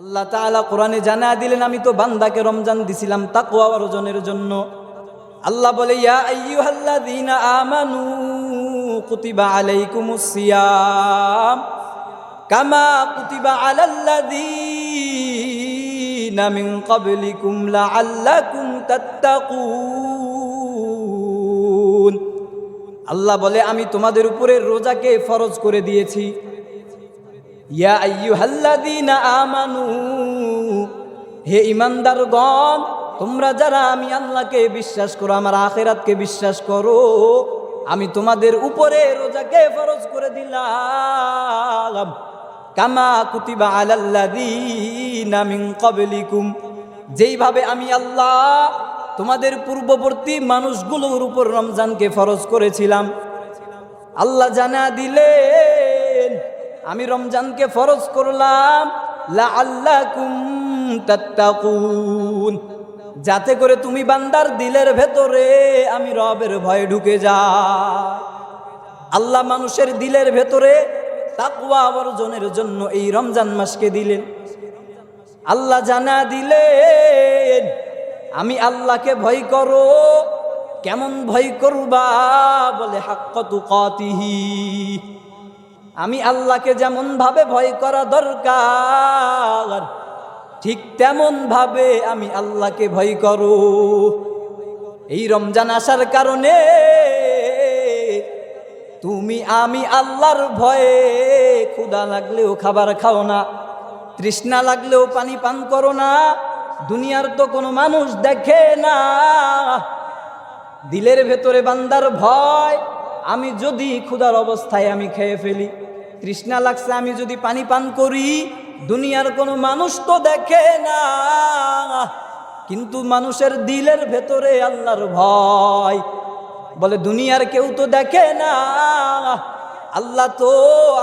আল্লাহ তাআলা কোরআনে জানা দিলেন, আমি তো বান্দাকে রমজান দিছিলাম তাকওয়া অর্জনের জন্য। আল্লাহ বলে, ইয়া আইয়ুহাল্লাযীনা আমানু কুতিবা আলাইকুমুস সিয়াম কামা কুতিবা আলাল্লাযীনা মিন ক্বাবলিকুম লাআল্লাকুম তাত্তাকুন। আল্লাহ বলে, আমি তোমাদের উপরে রোজাকে ফরজ করে দিয়েছি। ইয়া আইয়ুহাল্লাযীনা আমানু, হে ঈমানদারগণ, তোমরা যারা আমি আল্লাহকে বিশ্বাস করো, আমার আখিরাতকে বিশ্বাস করো, আমি তোমাদের উপরে রোজাকে ফরজ করে দিলাম। কামা কুতিবা আলাল্লাযীনা মিন ক্বাবলিকুম, যেইভাবে আমি আল্লাহ তোমাদের পূর্ববর্তী মানুষগুলোর উপর রমজানকে ফরজ করেছিলাম। আল্লাহ জানা দিলেন, আমি রমজানকে ফরজ করলাম লাআল্লাকুম তাত্তাকুন, যাতে করে তুমি বান্দার দিলের ভেতরে আমি রবের ভয় ঢুকে যায়। আল্লাহ মানুষের দিলের ভেতরে তাকওয়া অর্জনের জন্য এই রমজান মাসকে দিলেন। আল্লাহ জানা দিলেন, আমি আল্লাহকে ভয় করো। কেমন ভয় করবা? বলে হাক্কা তুকাতিহি, আমি আল্লাহকে যেমন ভাবে ভয় করা দরকার ঠিক তেমন ভাবে আমি আল্লাহকে ভয় করো। এই রমজান আসার কারণে তুমি আমি আল্লাহর ভয়ে ক্ষুধা লাগলেও খাবার খাও না, তৃষ্ণা লাগলেও পানি পান করো না। দুনিয়ার তো কোনো মানুষ দেখে না, দিলের ভেতরে বান্দার ভয়, আমি যদি ক্ষুধার অবস্থায় আমি খেয়ে ফেলি, তৃষ্ণা লাগছে আমি যদি পানি পান করি, দুনিয়ার কোনো মানুষ তো দেখে না, কিন্তু মানুষের দিলের ভেতরে আল্লাহর ভয়। বলে দুনিয়ার কেউ তো দেখে না, আল্লাহ তো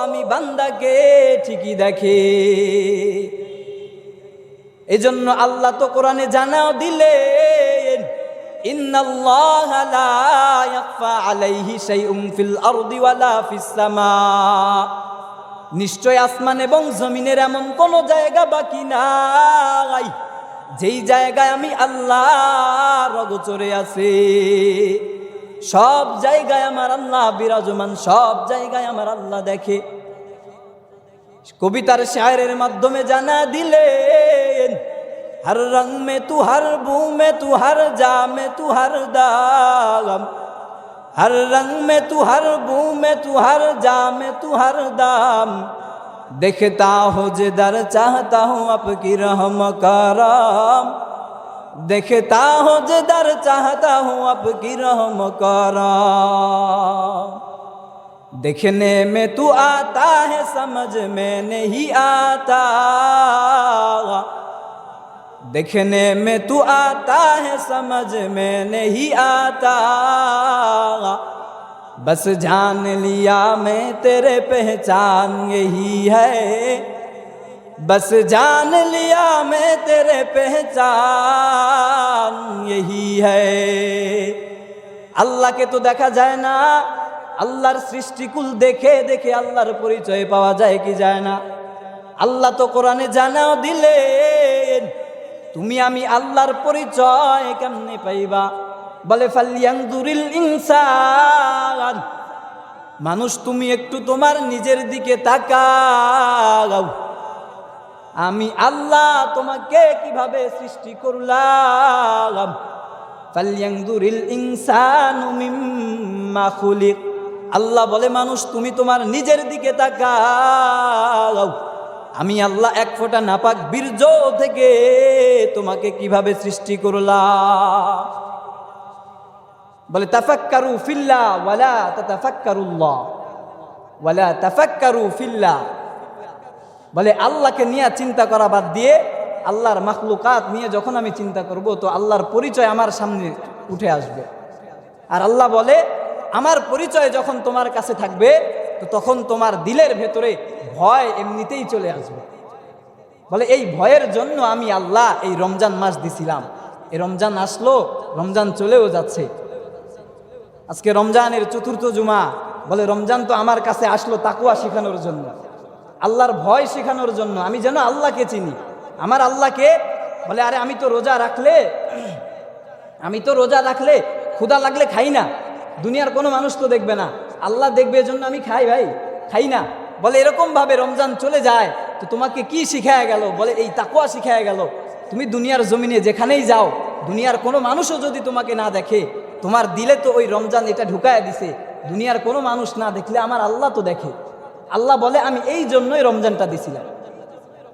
আমি বান্দাকে ঠিকই দেখে। এজন্য আল্লাহ তো কোরআনে জানাও দিলেন, ইন্নাল্লাহা লা ইয়াখফা আলাইহি শাইউন ফিল আরদি ওয়ালা ফিস সামা, নিশ্চয় আসমান এবং জমিনের এমন কোন জায়গা বাকি নাই যেই জায়গায় আমি আল্লাহর অগোচরে আছে। সব জায়গায় আমার আল্লাহ বিরাজমান, সব জায়গায় আমার আল্লাহ দেখে। কবিতার শায়রের মাধ্যমে জানা দিলেন, हर रंग में तू, हर बू में तू, हर जा में तू, हर दाम, हर रंग में तू, हर बू में तू, हर जा में तू, हर दाम, देखता हो जिधर चाहता हूँ आपकी रहम करम, देखता हो जिधर चाहता हूँ आपकी रहम करम, देखने में तू आता है समझ में नहीं आता, देखने में तू आता है समझ में नहीं आता, बस जान लिया मैं तेरे पहचान यही है, बस जान लिया मैं तेरे पहचान यही है। আল্লাহকে তো দেখা যায় না, আল্লাহর সৃষ্টিকুল দেখে দেখে আল্লাহর পরিচয় পাওয়া যায় কি যায় না? আল্লাহ তো কোরআনে জানাও দিলেন, তুমি আমি আল্লাহর পরিচয় কেমনে পাইবা? বলে ফালয়ানজুরিল ইনসান, মানুষ তুমি একটু তোমার নিজের দিকে তাকাও, আমি আল্লাহ তোমাকে কিভাবে সৃষ্টি করলাম। ফালয়ানজুরিল ইনসানু মিম্মা খুলিক, আল্লাহ বলে মানুষ তুমি তোমার নিজের দিকে তাকাও, আমি আল্লাহ এক ফোঁটা নাপাক বীর্য থেকে তোমাকে কিভাবে সৃষ্টি করলাম। বলে তাফাক্কারু ফিল্লাহ ওয়ালা তাতাফাক্কারুল্লাহ, ওয়ালা তাফাক্কারু ফিল্লাহ, বলে আল্লাহকে নিয়ে চিন্তা করা বাদ দিয়ে আল্লাহর মাখলুকাত নিয়ে যখন আমি চিন্তা করব তো আল্লাহর পরিচয় আমার সামনে উঠে আসবে। আর আল্লাহ বলে আমার পরিচয় যখন তোমার কাছে থাকবে তো তখন তোমার দিলের ভেতরে ভয় এমনিতেই চলে আসবে। বলে এই ভয়ের জন্য আমি আল্লাহ এই রমজান মাস দিছিলাম। এই রমজান আসলো, রমজান চলেও যাচ্ছে, আজকে রমজানের চতুর্থ জুমা। বলে রমজান তো আমার কাছে আসলো তাকওয়া শেখানোর জন্য, আল্লাহর ভয় শেখানোর জন্য, আমি যেন আল্লাহকে চিনি। আমার আল্লাহকে বলে আরে আমি তো রোজা রাখলে ক্ষুধা লাগলে খাই না, দুনিয়ার কোনো মানুষ তো দেখবে না, আল্লাহ দেখবে, এজন্য আমি খাই না। বলে এরকম ভাবে রমজান চলে যায় তো তোমাকে কি শিখায়া গেল? বলে এই তাকওয়া শিখায়া গেল। তুমি দুনিয়ার জমিনে যেখানেই যাও, দুনিয়ার কোনো মানুষও যদি তোমাকে না দেখে, তোমার দিলে তো ওই রমজান এটা ঢুকায়া দিছে, দুনিয়ার কোনো মানুষ না দেখলে আমার আল্লাহ তো দেখে। আল্লাহ বলে আমি এই জন্যই রমজানটা দিছিলাম,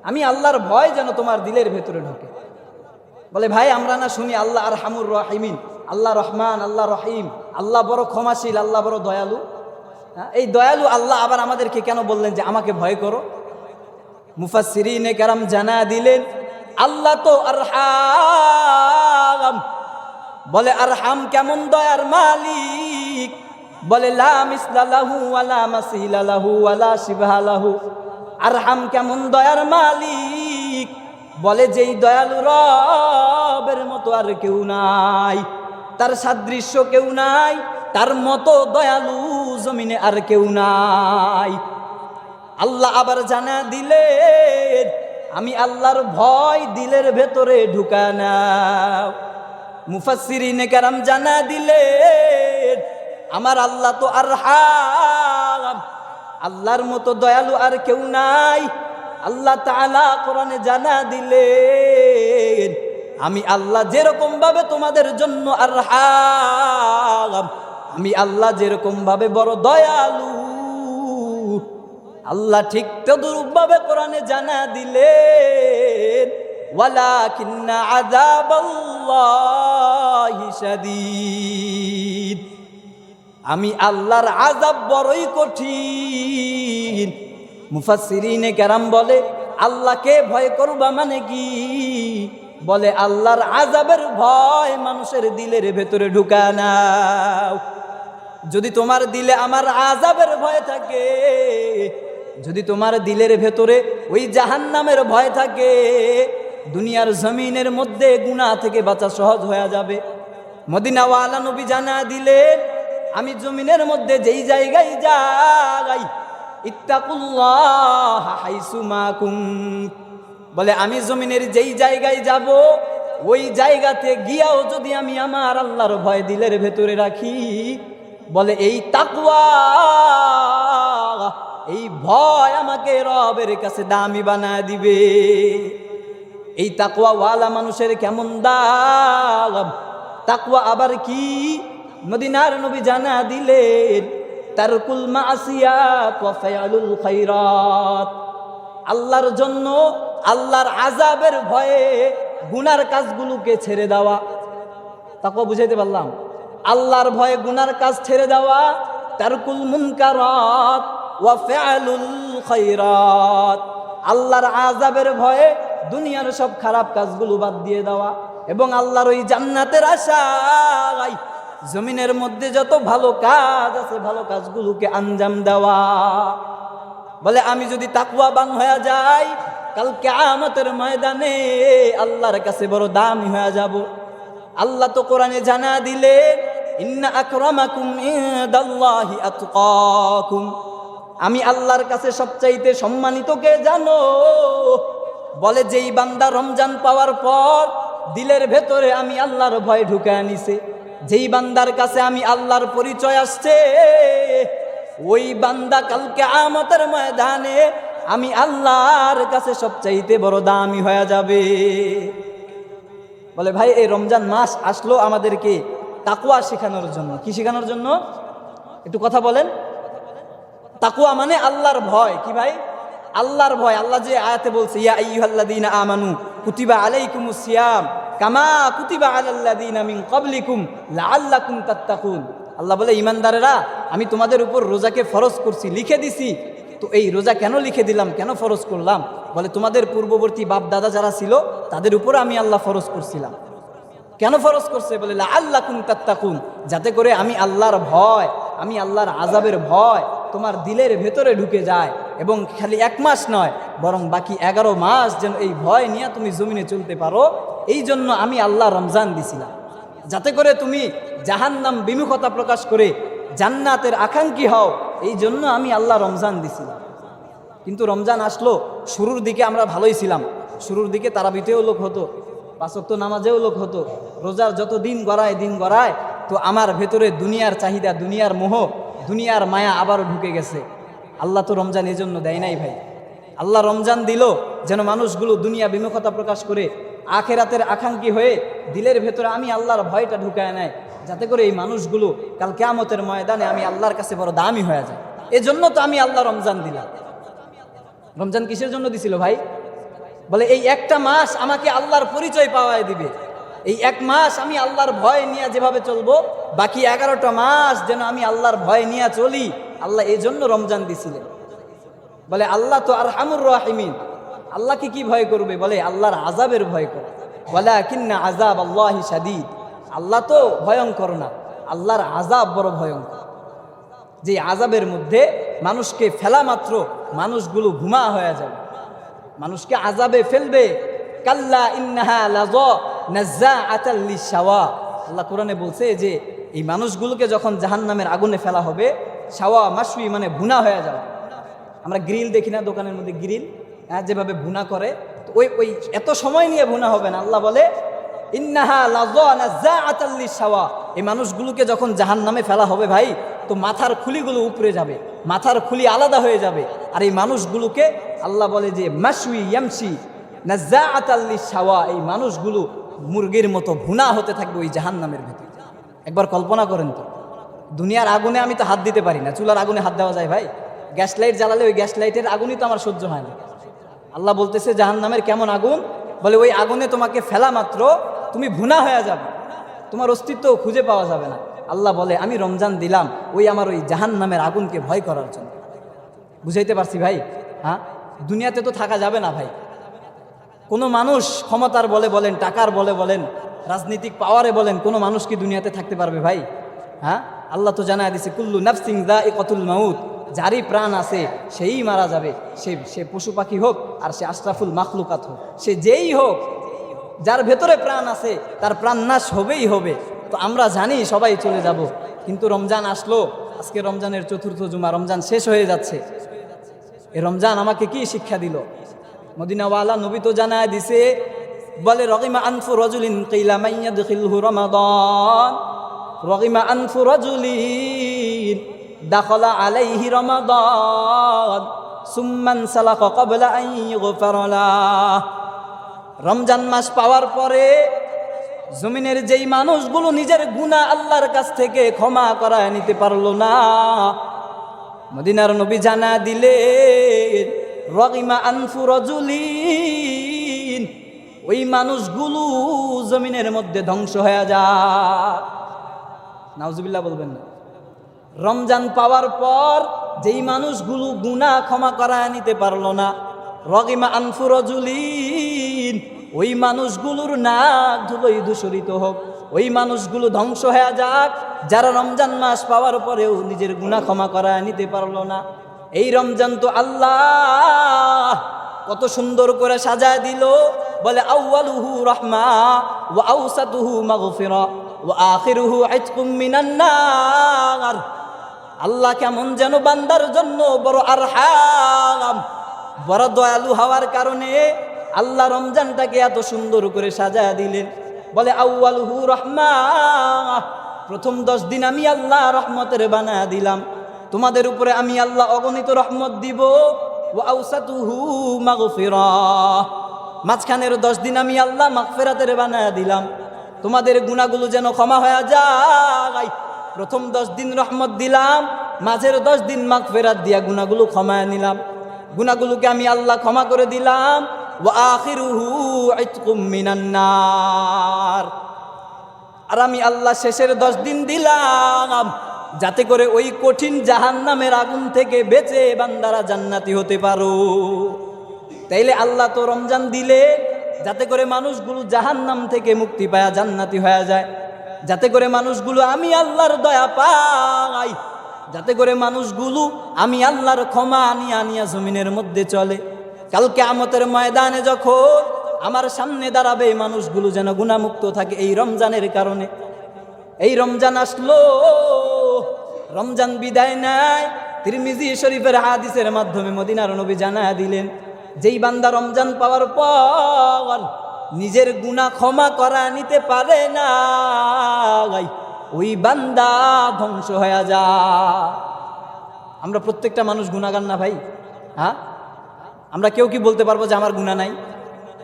আমি আল্লাহর ভয় যেন তোমার দিলের ভেতরে ঢোকে। বলে ভাই আমরা না শুনি আল্লাহ আরহামুর রাহিমিন, আল্লাহ রহমান, আল্লাহ রহিম, আল্লাহ বড় ক্ষমাশীল, আল্লাহ বড় দয়ালু। এই দয়ালু আল্লাহ আবার আমাদেরকে কেন বললেন যে আমাকে ভয় করো? মুফাসসিরিনে কেরাম জানা দিলেন আল্লাহ তো আরহাম। বলে আরহাম কেমন দয়ার মালিক? বলে লা মিসলা লাহু ওয়ালা মাসিলা লাহু ওয়ালা শিবহা লাহু। আরহাম কেমন দয়ার মালিক? বলে যেই দয়ালু রবের মতো আর কেউ নাই, তার সাদৃশ্য কেউ নাই, তার মতো দয়ালু জমিনে আর কেউ নাই। আল্লাহ আবার জানা দিলেন আমি আল্লাহর ভয় দিলের ভেতরে ঢুকা নাও। মুফাসসিরিনে কেরাম জানা দিলেন আমার আল্লাহ তো আরহাম, আল্লাহর মতো দয়ালু আর কেউ নাই। আল্লাহ তাআলা কোরআনে জানা দিলেন আমি আল্লাহ যেরকম ভাবে তোমাদের জন্য আরহাম, আমি আল্লাহ যেরকম ভাবে বড় দয়ালু, আল্লাহ ঠিক তদ্রূপ ভাবে কোরআনে জানা দিলেন ওয়ালাকিন্না আযাবাল্লাহি শাদীদ, আমি আল্লাহর আযাব বড়ই কঠিন। মুফাসসিরিনে কেরাম বলে আল্লাহকে ভয় করবা মানে কি? বলে আল্লাহর আযাবের ভয় মানুষের দিলের ভেতরে ঢুকা নাও। যদি তোমার দিলে আমার আযাবের ভয় থাকে, যদি তোমার দিলের ভেতরে ওই জাহান্নামের ভয় থাকে, দুনিয়ার জমিনের মধ্যে গুনাহ থেকে বাঁচা সহজ হয়ে যাবে। মদিনাওয়ালা নবী জানা দিলেন আমি জমিনের মধ্যে যেই জায়গায় যাই ইত্তাকুল্লাহ হাইসুমা কুনত, বলে আমি জমিনের যেই জায়গায় যাব ওই জায়গাতে গিয়াও যদি আমি আমার আল্লাহর ভয় দিলের ভেতরে রাখি, বলে এই তাকওয়া, এই ভয় আমাকে রবের কাছে দামি বানায় দিবে। এই তাকওয়া ওয়ালা মানুষের কেমন দাম! তাকওয়া আবার কি? মদিনার নবী জানা দিলেন তারকুল মাসিয়াত ওয়া ফায়ালুল খায়রাত, আল্লাহর জন্য আল্লাহর আযাবের ভয়ে গুনার কাজগুলোকে ছেড়ে দেওয়া। তাকওয়া বুঝাইতে পারলাম? আল্লাহর ভয়ে গুনার কাজ ছেড়ে দেওয়া, তারকুল মুনকারাত ওয়া ফায়ালুল খায়রাত, আল্লাহর আযাবের ভয়ে দুনিয়ার সব খারাপ কাজগুলো বাদ দিয়ে দেওয়া, এবং আল্লাহর ওই জান্নাতের আশায় জমিনের মধ্যে যত ভালো কাজ আছে ভালো কাজগুলোকে আঞ্জাম দেওয়া। বলে আমি যদি তাকওয়াবান হয়ে যাই, কাল কিয়ামতের ময়দানে আল্লাহর কাছে বড় দামি হয়ে যাব। আল্লাহ তো কোরআনে জানা দিলেন ইন্না আকরামাকুম ইনদাল্লাহি আতকাকুম, আমি আল্লাহর কাছে সবচাইতে সম্মানিত কে জানো? বলে যেই বান্দা রমজান পাওয়ার পর দিলের ভেতরে আমি আল্লাহর ভয় ঢুকে নিছে, যেই বান্দার কাছে আমি আল্লাহর পরিচয় আসছে, ওই বান্দা কাল কিয়ামতের ময়দানে আমি আল্লাহর কাছে সবচাইতে বড় দামি হয়ে যাবে। বলে ভাই এই রমজান মাস আসলো আমাদেরকে তাকওয়া শেখানোর জন্য। কি শেখানোর জন্য? একটু কথা বলেন। তাকওয়া মানে আল্লাহর ভয়। কি ভাই? আল্লাহর ভয়। আল্লাহ যে আয়াতে বলছে ইয়া আইয়ুহাল্লাযীনা আমানু কুতিবা আলাইকুমুস সিয়াম কামা কুতিবা আলাল্লাযীনা মিন ক্বাবলিকুম লাআল্লাকুম তাত্তাকুন। আল্লাহ বলে ঈমানদারেরা আমি তোমাদের উপর রোজাকে ফরজ করছি, লিখে দিছি। তো এই রোজা কেন লিখে দিলাম, কেন ফরজ করলাম? বলে তোমাদের পূর্ববর্তী বাপ দাদা যারা ছিল তাদের উপর আমি আল্লাহ ফরজ করছিলাম। কেন ফরজ করছে? বলে লাআল্লাকুম তাত্তাকুন, যাতে করে আমি আল্লাহর ভয়, আমি আল্লাহর আযাবের ভয় তোমার দিলের ভেতরে ঢুকে যায়, এবং খালি 1 মাস নয় বরং বাকি 11 মাস যেন এই ভয় নিয়ে তুমি জমিনে চলতে পারো। এই জন্য আমি আল্লাহ রমজান দিছিলাম, যাতে করে তুমি জাহান্নাম বিমুখতা প্রকাশ করে জান্নাতের আকাঙ্ক্ষী হও। এই জন্য আমি আল্লাহ রমজান দিছিলাম। কিন্তু রমজান আসলো, শুরুর দিকে আমরা ভালোই ছিলাম, শুরুর দিকে তারাবিতেও লোক হতো, 5 ওয়াক্ত নামাজেও লোক হতো, রোজার যত দিন গড়ায় তো আমার ভেতরে দুনিয়ার চাহিদা, দুনিয়ার মোহ, দুনিয়ার মায়া আবারও ঢুকে গেছে। আল্লাহ তো রমজান এই জন্য দেয় নাই ভাই। আল্লাহ রমজান দিল যেন মানুষগুলো দুনিয়া বিমুখতা প্রকাশ করে আখেরাতের আকাঙ্ক্ষী হয়ে দিলের ভেতরে আমি আল্লাহর ভয়টা ঢুকায় নেয়, যাতে করে এই মানুষগুলো কাল কিয়ামতের ময়দানে আমি আল্লাহর কাছে বড় দামি হয়ে যায়। এজন্য তো আমি আল্লাহ রমজান দিলাম। রমজান কিসের জন্য দিছিল ভাই? বলে এই একটা মাস আমাকে আল্লাহর পরিচয় পাওয়ায় দিবে। এই 1 মাস আমি আল্লাহর ভয় নিয়ে যেভাবে চলবো, বাকি 11টা মাস যেন আমি আল্লাহর ভয় নিয়ে চলি। আল্লাহ এই জন্য রমজান দিছিলেন। বলে আল্লাহ তো আরহামুর রাহিমিন, আল্লাহকে কি ভয় করবে? বলে আল্লাহর আযাবের ভয় করে। ওয়ালাকিন্না আযাব আল্লাহি শাদীদ, আল্লাহ তো ভয়ঙ্কর না, আল্লাহর আযাব বড় ভয়ঙ্কর। যে আযাবের মধ্যে মানুষকে ফেলা মাত্র মানুষগুলো ঘুমা হয়ে যাবে, মানুষকে আযাবে ফেলবে। কাল্লা ইন্নাহা লাযা নাযাআতাল লিশাওয়া, আল্লাহ কোরআনে বলছে যে এই মানুষগুলোকে যখন জাহান্নামের আগুনে ফেলা হবে, শাওয়া মাসুই মানে ভুনা হয়ে যাবে। আমরা গ্রিল দেখি না দোকানের মধ্যে গ্রিল, যেভাবে ভুনা করে, তো ওই এত সময় নিয়ে ভুনা হবে না। আল্লাহ বলে ইন্নাহা লাযা নাযাআতাল লিশাওয়া, এই মানুষগুলোকে যখন জাহান্নামে ফেলা হবে ভাই, তো মাথার খুলিগুলো উপরে যাবে, মাথার খুলি আলাদা হয়ে যাবে। আর এই মানুষগুলোকে আল্লাহ বলে যে মাসুই ইয়ামশি নাযাআতাল লিশাওয়া, এই মানুষগুলো মুরগির মতো ভুনা হতে থাকবে ওই জাহান্নামের ভিতরে। একবার কল্পনা করেন তো, দুনিয়ার আগুনে আমি তো হাত দিতে পারি না, চুলার আগুনে হাত দেওয়া যায় ভাই? গ্যাস লাইট জ্বালালে ওই গ্যাস লাইটের আগুনই তো আমার সহ্য হয় না। আল্লাহ বলতেছে জাহান্নামের কেমন আগুন? বলে ওই আগুনে তোমাকে ফেলা মাত্র তুমি ভুনা হয়ে যাবে, তোমার অস্তিত্ব খুঁজে পাওয়া যাবে না। আল্লাহ বলে আমি রমজান দিলাম ওই আমার ওই জাহান্নামের আগুনকে ভয় করার জন্য। বুঝাইতে পারছি ভাই? হ্যাঁ, দুনিয়াতে তো থাকা যাবে না ভাই। কোনো মানুষ ক্ষমতার বলে বলেন, টাকার বলে বলেন, রাজনৈতিক পাওয়ারে বলেন, কোনো মানুষ কি দুনিয়াতে থাকতে পারবে ভাই? হ্যাঁ, আল্লাহ তো জানায় দিছে কুল্লু নাফসিন যায়িকাতুল মাউত, যারই প্রাণ আছে সেই মারা যাবে। সে পশু পাখি হোক আর সে আশরাফুল মাখলুকাত হোক, সে যেই হোক, যার ভেতরে প্রাণ আছে তার প্রাণ নাশ হবেই হবে। তো আমরা জানি সবাই চলে যাব, কিন্তু রমজান আসলো, আজকে রমজানের 4র্থ জুমা, রমজান শেষ হয়ে যাচ্ছে। এই রমজান আমাকে কি শিক্ষা দিল? মদিনাওয়ালা নবী তো জানায় দিছে, বলে রগিমা আনফু রাজুলিন কিলা মান ইয়াদখিলহু রমাদান, রগিমা আনফু রাজুলিন দাখালা আলাইহি রমাদান সুম্মান সালাকা ক্বাবলা আন ইগফারা লাহ। রমজান মাস পাওয়ার পরে জমিনের যেই মানুষগুলো নিজের গুনাহ আল্লাহর কাছ থেকে ক্ষমা করায় নিতে পারলো না, মদিনার নবী জানা দিলেন রগিমা আনফু রাজুলিন, ওই মানুষগুলো জমিনের মধ্যে ধ্বংস হয়ে যায়। নাউজুবিল্লাহ বলবেন না? রমজান পাওয়ার পর যেই মানুষগুলো গুনাহ ক্ষমা করায় নিতে পারলো না, রগিমা আনফু রাজুলিন, ওই মানুষগুলোর নাক ধুলোয় দূষিত হোক, ওই মানুষগুলো ধ্বংস হয়ে যাক, যারা রমজান মাস পাওয়ার পরেও নিজের গুনাহ ক্ষমা করায় নিতে পারলো না। এই রমজান তো আল্লাহ কত সুন্দর করে সাজায় দিল, বলে আউয়ালুহু রাহমা ওয়া আওসাতুহু মাগফিরা ওয়া আখিরুহু ইতকুম মিনান নার। আল্লাহ কেমন যেন বান্দার জন্য বড় আরহাম, বড় দয়ালু হওয়ার কারণে আল্লাহ রমজানটাকে এত সুন্দর করে সাজায় দিলেন। বলে আউয়ালুহু রাহমা, প্রথম 10 দিন আমি আল্লাহ রহমতের বানায় দিলাম, তোমাদের উপরে আমি আল্লাহ অগণিত রহমত দিব। ওয়া আওসাতুহু মাগফিরা, মাঝখানের 10 দিন আমি আল্লাহ মাগফিরাতের বানায় দিলাম, তোমাদের গুনাহগুলো যেন ক্ষমা হয়ে যায়। প্রথম 10 দিন রহমত দিলাম, মাঝের 10 দিন মাগফিরাত দিয়া গুনাহগুলো ক্ষমায় নিলাম, গুনাহগুলোকে আমি আল্লাহ ক্ষমা করে দিলাম। ওয়া আখিরুহু ইতকুম মিনান নার, আর আমি আল্লাহ শেষের 10 দিন দিলাম যাতে করে ওই কঠিন জাহান্নামের আগুন থেকে বেঁচে বান্দারা জান্নাতি হতে পারো। তাইলে আল্লাহ তো রমজান দিলে যাতে করে মানুষগুলো জাহান্নাম থেকে মুক্তি পায় জান্নাতি হয়ে যায়, যাতে করে মানুষগুলো আমি আল্লাহর দয়া পাই, যাতে করে মানুষগুলো আমি আল্লাহর ক্ষমা আনিয়া জমিনের মধ্যে চলে। কাল কিয়ামতের ময়দানে যখন আমার সামনে দাঁড়াবে মানুষগুলো যেন গুনাহমুক্ত থাকে এই রমজানের কারণে। এই রমজান আসলো, রমজান বিদায় নাই। তিরমিজি শরীফের হাদিসের মাধ্যমে মদিনার নবী জানায়া দিলেন, যেই বান্দা রমজান পাওয়ার পর নিজের গুনাহ ক্ষমা করা নিতে পারে না, ওই বান্দা ধ্বংস হয়ে যায়। আমরা প্রত্যেকটা মানুষ গুনাহগার না ভাই? হ্যাঁ, আমরা কেউ কি বলতে পারবো যে আমার গুনাহ নাই?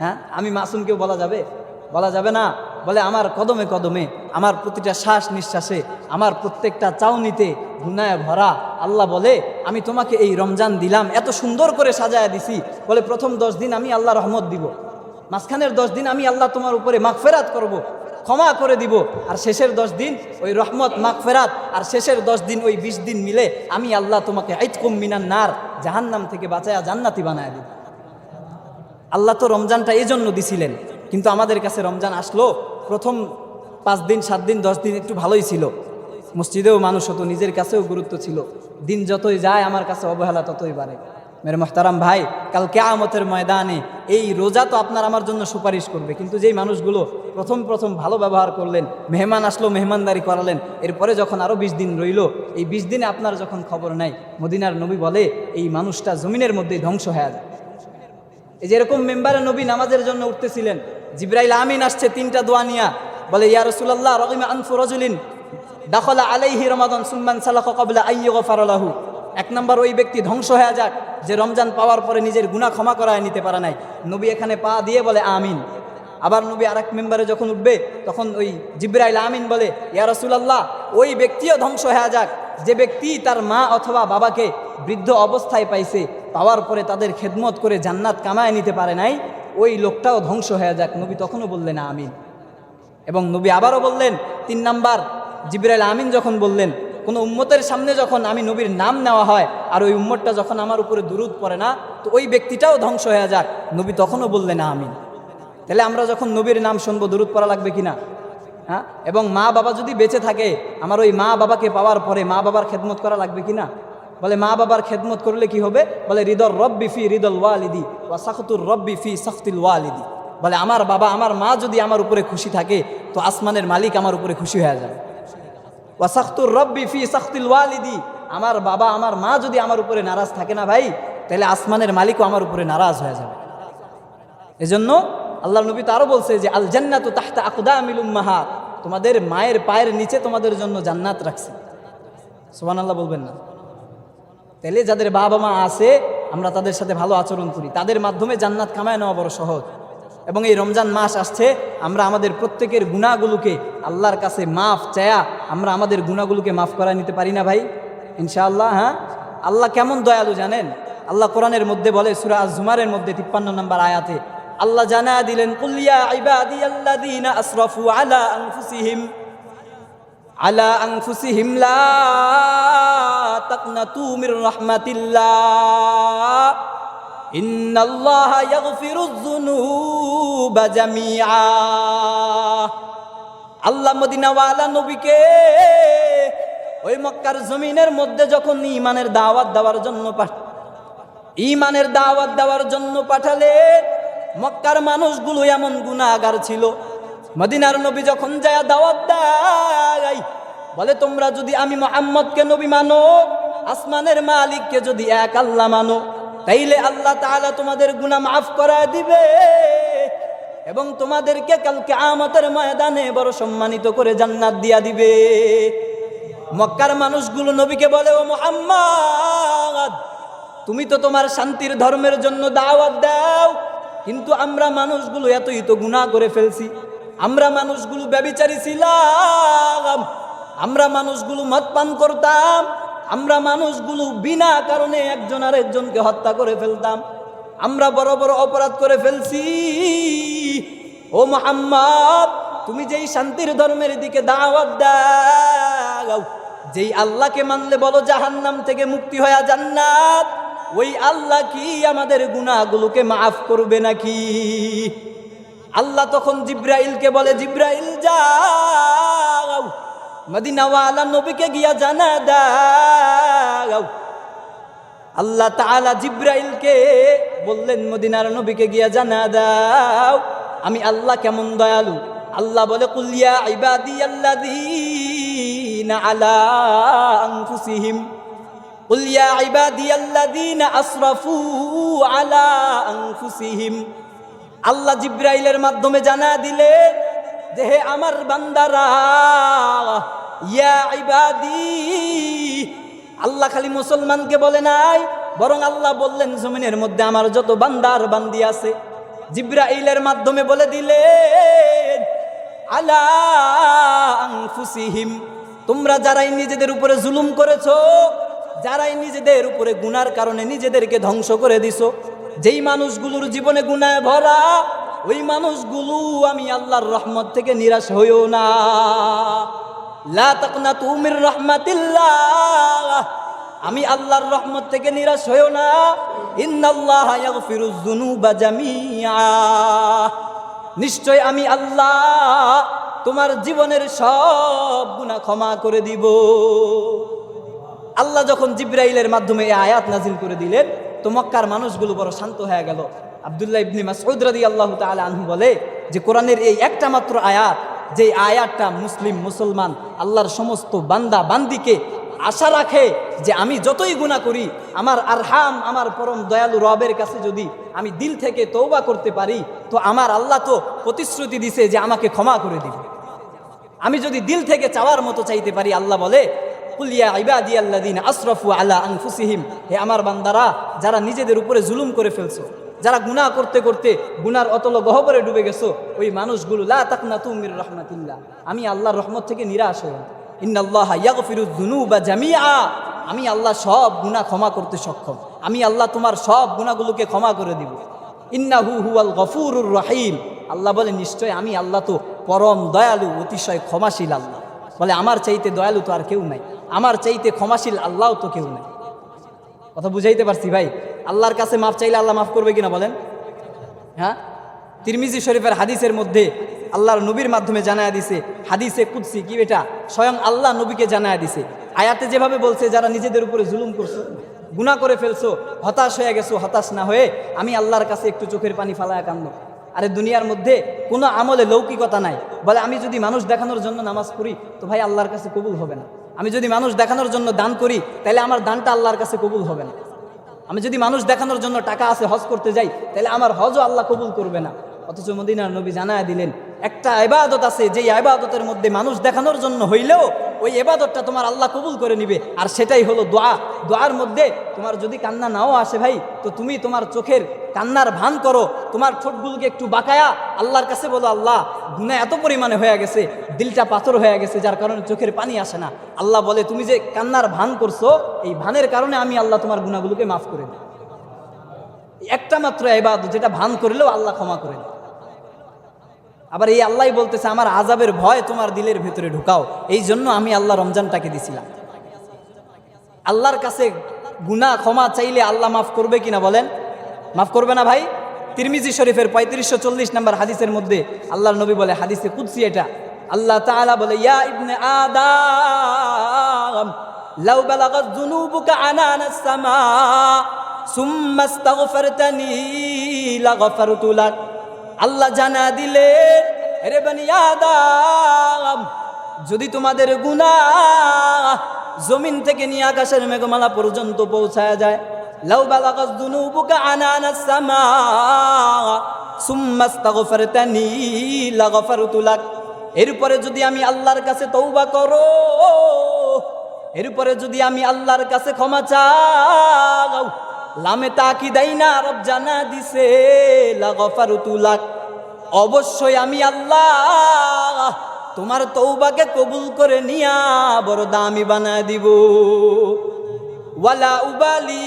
হ্যাঁ, আমি মাসুম কেউ বলা যাবে? বলা যাবে না। বলে আমার কদমে কদমে, আমার প্রতিটা শ্বাস নিঃশ্বাসে, আমার প্রত্যেকটা চাউনিতে গুনাহে ভরা। আল্লাহ বলে আমি তোমাকে এই রমজান দিলাম, এত সুন্দর করে সাজায়া দিছি। বলে প্রথম 10 দিন আমি আল্লাহ রহমত দিব, মাঝখানের 10 দিন আমি আল্লাহ তোমার উপরে মাগফিরাত করব, ক্ষমা করে দিব, আর শেষের 10 দিন ওই রহমত মাগফিরাত, আর শেষের 10 দিন ওই 20 দিন মিলে আমি আল্লাহ তোমাকে ইতকুম মিনান নার, জাহান্নাম থেকে বাঁচায়া জান্নাতি বানায় দিব। আল্লাহ তো রমজানটা এই জন্য দিছিলেন, কিন্তু আমাদের কাছে রমজান আসলো প্রথম 5 দিন 7 দিন 10 দিন একটু ভালোই ছিল, মসজিদেও মানুষ হতো, নিজের কাছেও গুরুত্ব ছিল। দিন যতই যায় আমার কাছে অবহেলা ততই বাড়ে। মেরে মোহতারাম ভাই, কাল কিয়ামতের ময়দানে এই রোজা তো আপনার আমার জন্য সুপারিশ করবে, কিন্তু যেই মানুষগুলো প্রথম ভালো ব্যবহার করলেন, মেহমান আসলো মেহমানদারি করালেন, এরপরে যখন আরও 20 দিন রইল, এই 20 দিনে আপনার যখন খবর নাই, মদিনার নবী বলে এই মানুষটা জমিনের মধ্যেই ধ্বংস হয়ে যায়। এই যেরকম মেম্বারে নবী নামাজের জন্য উঠতেছিলেন, জিবরাইল আমিন আসছে 3টা দোয়া নিয়া, বলে ইয়া রাসূলুল্লাহ রাগিমা আনফু রাজুলিন দাখালা আলাইহি রমাদান সুম্মান সালাকা ক্বাবলা আইয়ুগফারা লাহু। 1 নম্বর ওই ব্যক্তি ধ্বংস হয়ে যাক যে রমজান পাওয়ার পরে নিজের গুনাহ ক্ষমা করায় নিতে পারে নাই। নবী এখানে পা দিয়ে বলে আমিন। আবার নবী আরেক মেম্বারে যখন উঠবে তখন ওই জিবরাইল আমিন বলে ইয়া রাসূলুল্লাহ ওই ব্যক্তিও ধ্বংস হয়ে যাক যে ব্যক্তি তার মা অথবা বাবাকে বৃদ্ধ অবস্থায় পাইছে, পাওয়ার পরে তাদের খেদমত করে জান্নাত কামায় নিতে পারে নাই, ওই লোকটাও ধ্বংস হয়ে যাক। নবী তখনও বললেন আমিন। এবং নবী আবারও বললেন 3 নাম্বার, জিবরাইল আমিন যখন বললেন, কোনো উম্মতের সামনে যখন আমি নবীর নাম নেওয়া হয় আর ওই উম্মতটা যখন আমার উপরে দুরুদ পড়ে না, তো ওই ব্যক্তিটাও ধ্বংস হয়ে যাক। নবী তখনও বললেন আমিন। তাহলে আমরা যখন নবীর নাম শুনবো দুরুদ পড়া লাগবে কিনা? হ্যাঁ, এবং মা বাবা যদি বেঁচে থাকে, আমার ওই মা বাবাকে পাওয়ার পরে মা বাবার খেদমত করা লাগবে কিনা? বলে মা বাবার খেদমত করলে কি হবে? বলে রিদর রব্বি ফি রিদল ওয়ালিদি ওয়া সাখতুর রব্বি ফি সাখতিল ওয়ালিদি। বলে আমার বাবা আমার মা যদি আমার উপরে খুশি থাকে, তো আসমানের মালিক আমার উপরে খুশি হয়ে যাবে। ওয়া সাখতুর রব্বি ফি সাখতিল ওয়ালিদি, আমার বাবা আমার মা যদি আমার উপরে নারাজ থাকে না ভাই, তাহলে আসমানের মালিকও আমার উপরে নারাজ হয়ে যাবে। এজন্য আল্লাহর নবী তো আরো বলছে যে আল জান্নাতু তাহতা আকদামিল উম্মাহাত, তোমাদের মায়ের পায়ের নিচে তোমাদের জন্য জান্নাত রাখছি। সুবহানাল্লাহ বলবেন না? তাহলে যাদের বাবা মা আছে আমরা তাদের সাথে ভালো আচরণ করি, তাদের মাধ্যমে জান্নাত কামায় নেওয়া বড় সহজ। এবং এই রমজান মাস আসছে, আমরা আমাদের প্রত্যেকের গুনাহগুলোকে আল্লাহর কাছে মাফ চায়া আমরা আমাদের গুনাহগুলোকে মাফ করায় নিতে পারি না ভাই? ইনশাআল্লাহ। হ্যাঁ, আল্লাহ কেমন দয়ালু জানেন? আল্লাহ কোরআনের মধ্যে বলে সূরা আজ-জুমারের মধ্যে 53 নম্বর আয়াতে আল্লাহ জানা দিলেন কুল ইয়া ইবাদিয়াল্লাযীনা আসরাফু আলা আনফুসিহিম লা তাকনাতু মির রাহমাতিল্লাহ ইন্নাল্লাহা ইয়াগফিরুয যুনুবা জামিআ। আল্লাহ মদিনাওয়ালা নবীকে ওই মক্কার জমিনের মধ্যে যখন ইমানের দাওয়াত দেওয়ার জন্য পাঠালেন, মক্কার মানুষগুলো এমন গুনাহগার ছিল। মদিনার নবী যখন যায় দাওয়াত দেয়, বলে তোমরা যদি আমি মুহাম্মদকে নবী মানো, আসমানের মালিককে যদি এক আল্লাহ মানো, তাইলে আল্লাহ তাআলা তোমাদের গুনাহ মাফ করে দিবে এবং তোমাদেরকে কাল কিয়ামতের ময়দানে বড় সম্মানিত করে জান্নাত দিয়া দিবে। মক্কার মানুষগুলো নবীকে বলে ও মুহাম্মদ, তুমি তো তোমার শান্তির ধর্মের জন্য দাওয়াত দাও, কিন্তু আমরা মানুষগুলো এতই তো গুনাহ করে ফেলছি। আমরা মানুষগুলো ব্যভিচারী ছিলাম, আমরা মানুষগুলো মদ পান করতাম, আমরা মানুষগুলো বিনা কারণে একজন আরেকজনকে হত্যা করে ফেলতাম, আমরা বড় বড় অপরাধ করে ফেলছি। ও মুহাম্মদ, তুমি যেই শান্তির ধর্মের দিকে দাওয়াত দাও, যেই আল্লাহকে মানলে বলো জাহান্নাম থেকে মুক্তি হয়ে জান্নাত, ওই আল্লাহ কি আমাদের গুনাহগুলোকে মাফ করবে নাকি? আল্লাহ তখন জিব্রাইলকে বলে জিব্রাইল যাও মদিনাওয়ালা নবীকে গিয়া জানা দাও। আল্লাহ তাআলা জিব্রাইলকে বললেন মদিনার নবীকে গিয়া জানা দাও আমি আল্লাহ কেমন দয়ালু। আল্লাহ বলে কুল ইয়া ইবাদিয়াল্লাযীনা আলা আনফুসিহিম কুল ইয়া ইবাদিয়াল্লাযীনা আসরাফু আলা আনফুসিহিম। আল্লাহ জিবরাইলের মাধ্যমে জানা দিলেন যে হে আমার বান্দারা, ইয়া ইবাদি। আল্লাহ খালি মুসলমানকে বলে নাই, বরং আল্লাহ বললেন জমিনের মধ্যে আমার যত বান্দার বান্দি আছে, জিবরাইলের মাধ্যমে বলে দিলেন আলা আনফুসিহিম, তোমরা যারাই নিজেদের উপরে জুলুম করেছো, যারাই নিজেদের উপরে গুনার কারণে নিজেদেরকে ধ্বংস করে দিছো, যেই মানুষগুলোর জীবনে গুনায় ভরা, ওই মানুষগুলো আমি আল্লাহর রহমত থেকে নিরাশ হইও না। লা তাকনাতু মির রাহমাতিল্লাহ, আমি আল্লাহর রহমত থেকে নিরাশ হইও না। ইন্নাল্লাহা ইয়াগফিরুয যুনুবা জামিআ, নিশ্চয় আমি আল্লাহ তোমার জীবনের সব গুনাহ ক্ষমা করে দিব। আল্লাহ যখন জিবরাইলের মাধ্যমে এই আয়াত নাজিল করে দিলেন, তো মক্কার মানুষগুলো বড় শান্ত হয়ে গেল। আব্দুল্লাহ ইবনে মাসউদ রাদিয়াল্লাহু তাআলা আনহু বলে যে কোরআনের এই একটা মাত্র আয়াত, যে আয়াতটা মুসলমান আল্লাহর সমস্ত বান্দা বান্দিকে আশা রাখে যে আমি যতই গুনাহ করি, আমার আরহাম, আমার পরম দয়ালু রবের কাছে যদি আমি দিল থেকে তওবা করতে পারি, তো আমার আল্লাহ তো প্রতিশ্রুতি দিছে যে আমাকে ক্ষমা করে দিবে। আমি যদি দিল থেকে চাওয়ার মতো চাইতে পারি, আল্লাহ বলে কুল ইয়া ইবাদিয়াল্লাযীনা আসরাফু আলা আনফুসিহিম, হে আমার বান্দারা যারা নিজেদের উপরে জুলুম করে ফেলছো, যারা গুনাহ করতে করতে গুনার অতল গহ্বরে ডুবে গেছো, ওই মানুষগুলো লা তাকনাতু মির রাহমাতিল্লাহ, আমি আল্লাহর রহমত থেকে নিরাশ হই না। ইন্নাল্লাহা ইয়াগফিরুয যুনুবা জামিআ, আমি আল্লাহ সব গুনাহ ক্ষমা করতে সক্ষম, আমি আল্লাহ তোমার সব গুনাহগুলোকে ক্ষমা করে দিব। ইন্নাহু হুয়াল গফুরুর রহিম, আল্লাহ বলে নিশ্চয় আমি আল্লাহ তো পরম দয়ালু, অতিশয় ক্ষমাশীল আল্লাহ। বলে আমার চাইতে দয়ালু তো আর কেউ নাই, আমার চাইতে ক্ষমাশীল আল্লাহ তো কেউ নাই। কথা বুঝাইতে পারছি ভাই? আল্লাহর কাছে মাফ চাইলে আল্লাহ মাফ করবে কিনা বলেন? হ্যাঁ, তিরমিজি শরীফের হাদিসের মধ্যে আল্লাহর নবীর মাধ্যমে জানায়া দিছে, হাদিসে কুদসি কি এটা স্বয়ং আল্লাহ নবীকে জানায়া দিছে। আয়াতে যেভাবে বলছে, যারা নিজেদের উপরে জুলুম করছো, গুনাহ করে ফেলছো, হতাশ হয়ে গেছো, হতাশ না হয়ে আমি আল্লাহর কাছে একটু চোখের পানি ফালায়া কান্দো। আরে দুনিয়ার মধ্যে কোনো আমলে লৌকিকতা নাই। বলে আমি যদি মানুষ দেখানোর জন্য নামাজ পড়ি, তো ভাই আল্লাহর কাছে কবুল হবে না। আমি যদি মানুষ দেখানোর জন্য দান করি, তাহলে আমার দানটা আল্লাহর কাছে কবুল হবে না। আমি যদি মানুষ দেখানোর জন্য টাকা আছে হজ করতে যাই, তাহলে আমার হজও আল্লাহ কবুল করবে না। অথচ মদিনার নবী জানায়া দিলেন, একটা ইবাদত আছে, যেই ইবাদতের মধ্যে মানুষ দেখানোর জন্য হইলেও ওই ইবাদতটা তোমার আল্লাহ কবুল করে নিবে, আর সেটাই হলো দোয়া। দোয়ার মধ্যে তোমার যদি কান্না নাও আসে ভাই, তো তুমি তোমার চোখের কান্নার ভান করো, তোমার ঠোঁটগুলোকে একটু বাঁকায়া আল্লাহর কাছে বলো, আল্লাহ গুনাহ এত পরিমাণে হয়ে গেছে, দিলটা পাথর হয়ে গেছে, যার কারণে চোখের পানি আসে না। আল্লাহ বলে তুমি যে কান্নার ভান করছো, এই ভানের কারণে আমি আল্লাহ তোমার গুনাহগুলোকে মাফ করে দিই। একটা মাত্র ইবাদত, যেটা ভান করলেও আল্লাহ ক্ষমা করে দেয়। আবার এই আল্লাহই বলতেছে আমার আযাবের ভয় তোমার দিলের ভেতরে ঢুকাও, এই জন্য আমি আল্লাহ রমজানটাকে দিছিলাম। আল্লাহর কাছে গুনাহ ক্ষমা চাইলে আল্লাহ মাফ করবে কিনা বলেন? মাফ করবে না ভাই? তিরমিজি শরীফের 3540 নম্বর হাদিসের মধ্যে আল্লাহর নবী বলে, হাদিসে কুদসি এটা, আল্লাহ তাআলা বলে, ইয়া ইবনে আদম লাউ বালাগাত যুনুবুকা আনানাস সামা সুম্মা ইস্তাগফারতানি লাগফারতু লাক। আল্লাহ জানা দিলেন, রে বনি আদম, যদি তোমাদের গুনাহ জমিন থেকে নিয়ে আকাশের মেঘমালা পর্যন্ত পৌঁছায়া যায়, লাউ বালাগাত যুনুবুকা আনানাস সামা সুম্মা ইস্তাগফারতানি লাগফারতু লাক, এরপরে যদি আমি আল্লাহর কাছে তওবা করো, এরপরে যদি আমি আল্লাহর কাছে ক্ষমা চাও, লামে তাকিদাই না, রব জানা দিছে লাগফারতু লাক, অবশ্যই আমি আল্লাহ তোমার তওবাকে কবুল করে নিয়া বড় দামি বানায় দিব। ওয়ালা উবালি,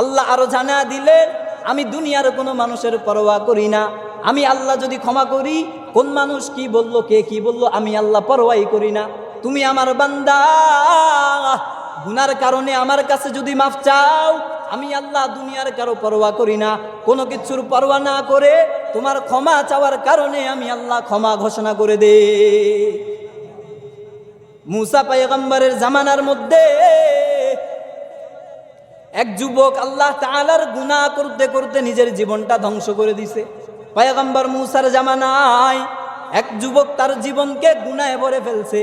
আল্লাহ আরো জানা দিলেন, আমি দুনিয়ার কোনো মানুষের পরোয়া করি না। আমি আল্লাহ যদি ক্ষমা করি, কোন মানুষ কি বললো, কে কি বললো, আমি আল্লাহ পরোয়াই করি না। তুমি আমার বান্দা, গুনার কারণে আমার কাছে যদি মাফ চাও, আমি আল্লাহ দুনিয়ার কারো পরোয়া করি না। কোনো কিছুর পরোয়া না করে তোমার ক্ষমা চাওয়ার কারণে আমি আল্লাহ ক্ষমা ঘোষণা করে দে। মুসা পয়গম্বরের জামানার মধ্যে এক যুবক আল্লাহ তাআলার গুনাহ করতে করতে নিজের জীবনটা ধ্বংস করে দিছে। পয়গম্বর মুসার জামানায় এক যুবক তার জীবনকে গুনাহে ভরে ফেলছে।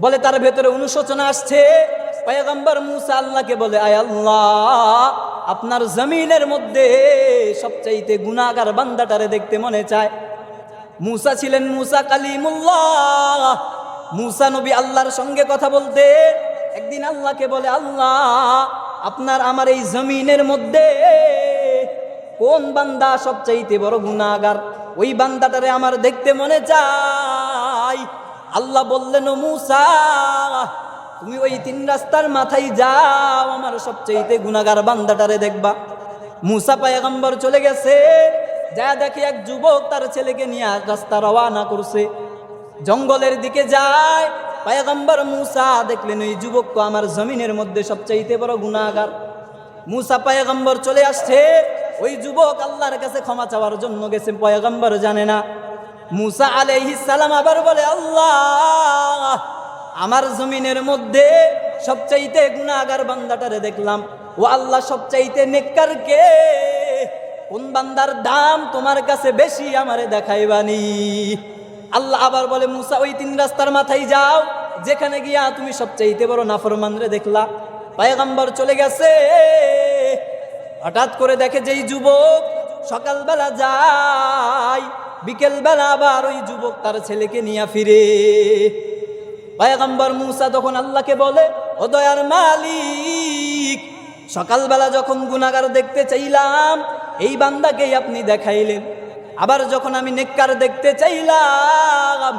বলে তার ভেতরে অনুশোচনা আসছে, পয়গম্বর মুসা আল্লাহকে বলে, আয় আল্লাহ, আপনার জমিনের মধ্যে সবচাইতে গুনাহগার বান্দাটারে দেখতে মনে চায়। মুসা ছিলেন মুসা কালিমুল্লাহ, মুসা নবী আল্লাহর সঙ্গে কথা বলতে। একদিন আল্লাহকে বলে, আল্লাহ, আপনার আমার এই জমিনের মধ্যে কোন বান্দা সবচাইতে বড় গুনাহগার, ওই বান্দাটারে আমার দেখতে মনে চায়। আল্লাহ বললেন, ও মুসা, তুমি ওই 3 রাস্তার মাথায় যাও, আমার সবচাইতে গুনাহগার বান্দাটারে দেখবা। মুসা পয়গম্বর চলে গেছে, যা দেখে এক যুবক তার ছেলেকে নিয়ে রাস্তা রওনা করছে, জঙ্গলের দিকে যায়। পয়গম্বর মুসা দেখলেন ওই যুবক তো আমার জমিনের মধ্যে সবচাইতে বড় গুনাহগার। মুসা পয়গম্বর চলে আসছে, ওই যুবক আল্লাহর কাছে ক্ষমা চাওয়ার জন্য গেছে, পয়গম্বর জানে না। মুসা আলাইহিস সালাম আবার বলে, আল্লাহ, আমার জমিনের মধ্যে সবচাইতে গুনাহগার বান্দাটারে দেখলাম, ও আল্লাহ, সবচাইতে নেককার কে, কোন বান্দার দাম তোমার কাছে বেশি আমারে দেখাইবানি। আল্লাহ আবার বলে, মুসা, ওই 3 রাস্তার মাথায় যাও, যেখানে গিয়া তুমি সবচাইতে বড় নাফরমানরে দেখলা। পয়গম্বর চলে গেছে, হঠাৎ করে দেখে যেই যুবক সকালবেলা যায়, বিকেলবেলা আবার ওই যুবক তার ছেলেকে নিয়ে ফিরে। পয়গম্বর মুসা তখন আল্লাহকে বলে, ও দয়ার মালিক, সকালবেলা যখন গুনাহগার দেখতে চাইলাম, এই বান্দাকেই আপনি দেখাইলেন, আবার যখন আমি নেককার দেখতে চাইলাম,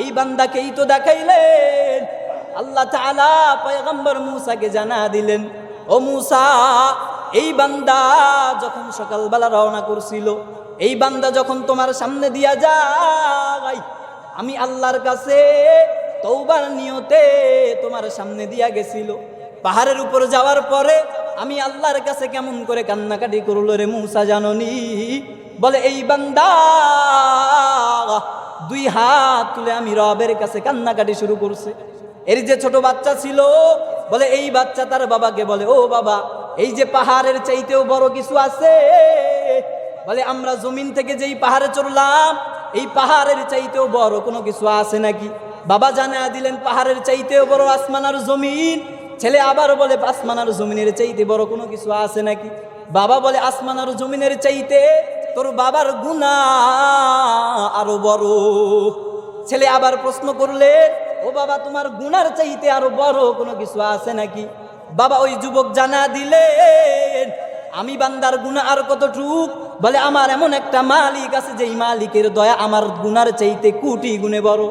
এই বান্দাকেই তো দেখাইলেন। আল্লাহ তাআলা পয়গম্বর মুসাকে জানা দিলেন, ও মুসা, এই বান্দা যখন সকালবেলা রওনা করছিল, এই বান্দা যখন তোমার সামনে দিয়া যায়, আমি আল্লাহর কাছে তওবার নিয়তে তোমার সামনে দিয়া গেছিল। পাহাড়ের উপর যাওয়ার পরে আমি আল্লাহর কাছে কেমন করে কান্নাকাটি করলো রে মুসা জাননি? বলে, এই বান্দা 2 হাত তুলে আমি রবের কাছে কান্নাকাটি শুরু করছে। এর যে ছোট বাচ্চা ছিল, বলে এই বাচ্চা তার বাবাকে বলে, ও বাবা, এই যে পাহাড়ের চাইতেও বড় কিছু আছে। বলে, আমরা জমিন থেকে যেই পাহাড়ে চড়লাম, এই পাহাড়ের চাইতেও বড় কোনো কিছু আছে নাকি? বাবা জানা দিলেন, পাহাড়ের চাইতেও বড় আসমান আর জমিন। ছেলে আবার বলে, আসমান আর জমিনের চাইতে বড় কোনো কিছু আছে নাকি? বাবা বলে, আসমান আর জমিনের চাইতে তোর বাবার গুনাহ আরো বড়। ছেলে আবার প্রশ্ন করলে, ও বাবা, তোমার গুনার চাইতে আরো বড় কোনো কিছু আছে নাকি? বাবা ওই যুবক জানা দিলেন, আমি বান্দার গুনাহ আর কতটুক? বলে, আমার এমন একটা মালিক আছে, যেই মালিকের দয়া আমার গুনার চাইতে কোটি গুণে বড়।